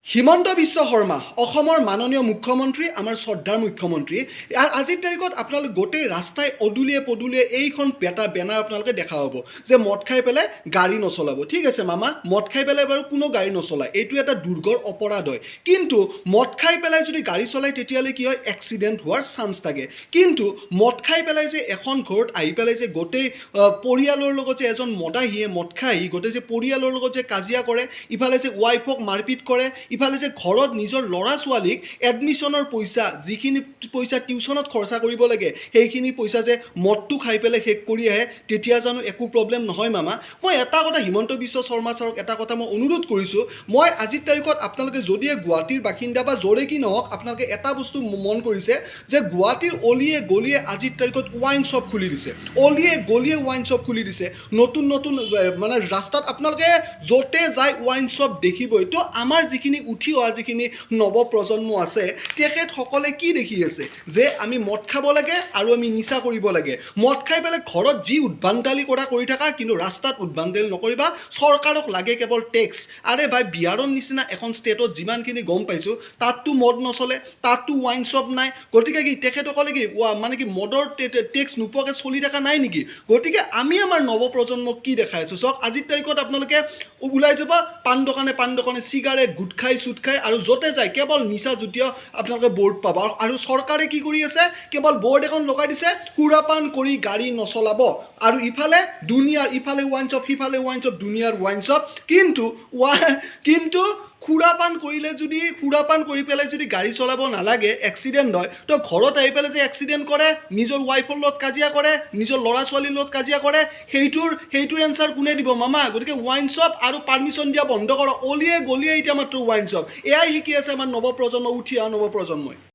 হিমন্ত বিশ্ব শৰ্মা অসমৰ মাননীয় মুখ্যমন্ত্ৰী আমাৰ শ্ৰদ্ধাৰ মুখ্যমন্ত্ৰী আজিৰ তাৰিখত আপোনালোক গোটেই ৰাস্তাই অদুলিয়ে পদূলিয়ে এইখন বেনাৰ আপোনালোকে দেখা হ'ব যে মদ খাই পেলাই গাড়ী নচলাব। ঠিক আছে মামা, মদ খাই পেলাই বাৰু কোনো গাড়ী নচলায়, এইটো এটা দুৰ্ঘৰ অপৰাধ হয়, কিন্তু মদ খাই পেলাই যদি গাড়ী চলায় তেতিয়াহ'লে কি হয়, এক্সিডেণ্ট হোৱাৰ চান্স থাকে। কিন্তু মদ খাই পেলাই যে এখন ঘৰত আহি পেলাই যে গোটেই পৰিয়ালৰ লগত যে এজন মদাহীয়ে মদ খাই আহি গোটেই যে পৰিয়ালৰ লগত যে কাজিয়া কৰে, ইফালে যে ৱাইফক মাৰপিট কৰে, ইফালে যে ঘৰত নিজৰ ল'ৰা ছোৱালীক এডমিশ্যনৰ পইচা, যিখিনি পইচা টিউশ্যনত খৰচা কৰিব লাগে, সেইখিনি পইচা যে মদটো খাই পেলাই শেষ কৰি আহে, তেতিয়া জানো একো প্ৰব্লেম নহয় মামা? মই এটা কথা হিমন্ত বিশ্ব শৰ্মা ছাৰক এটা কথা মই অনুৰোধ কৰিছোঁ, মই আজিৰ তাৰিখত আপোনালোকে যদিহে গুৱাহাটীৰ বাসিন্দা বা য'ৰে কি নহওক, আপোনালোকে এটা বস্তু মন কৰিছে যে গুৱাহাটীৰ অলিয়ে গলিয়ে আজিৰ তাৰিখত ৱাইন শ্বপ খুলি দিছে, অলিয়ে গলিয়ে ৱাইন শ্বপ খুলি দিছে, নতুন নতুন মানে ৰাস্তাত আপোনালোকে য'তে যায় ৱাইন শ্বপ দেখিবই। তো আমাৰ যিখিনি উঠি অহা যিখিনি নৱপ্ৰজন্ম আছে, তেখেতসকলে কি দেখি আছে যে আমি মদ খাব লাগে আৰু আমি নিচা কৰিব লাগে। মদ খাই পেলাই ঘৰত যি উদ্ভণ্ডালি কৰি থাকা, কিন্তু ৰাস্তাত উদ্ভণ্ডালি নকৰিবা। চৰকাৰক লাগে কেৱল টেক্স। আৰে ভাই, বিহাৰৰ নিচিনা এখন ষ্টেটত যিমানখিনি গম পাইছোঁ, তাততো মদ নচলে, তাততো ৱাইন শ্বপ নাই। গতিকে কি তেখেতসকলে কি মানে কি মদৰ টেক্স নোপোৱাকৈ চলি থকা নাই নেকি? গতিকে আমি আমাৰ নৱপ্ৰজন্মক কি দেখাই আছোঁ? চাওক, আজিৰ তাৰিখত আপোনালোকে ওলাই যাব পাণ দোকানে চিগাৰেট, গুটখাই চুটখাই, আৰু য'তে যায় কেৱল নিচাজাতীয় আপোনালোকে বৰ্ড পাব। আৰু চৰকাৰে কি কৰি আছে, কেৱল বৰ্ড এখন লগাই দিছে, সুৰাপান কৰি গাড়ী নচলাব। আৰু ইফালে ৱাইন শ্বপ, সিফালে ৱাইন শ্বপ, দুনিয়াৰ ৱাইন শ্বপ। কিন্তু সুৰাপান কৰি পেলাই যদি গাড়ী চলাব নালাগে, এক্সিডেণ্ট হয়, তো ঘৰত আহি পেলাই যে এক্সিডেণ্ট কৰে, নিজৰ ৱাইফৰ লগত কাজিয়া কৰে, নিজৰ ল'ৰা ছোৱালীৰ লগত কাজিয়া কৰে, সেইটোৰ এনচাৰ কোনে দিব মামা? গতিকে ৱাইন শ্বপ আৰু পাৰ্মিশ্যন দিয়া বন্ধ কৰক। অলিয়ে গলিয়ে এতিয়া মাত্ৰ ৱাইন শ্বপ। এয়াই শিকি আছে আমাৰ নৱপ্ৰজন্ম, উঠি অহা নৱপ্ৰজন্মই।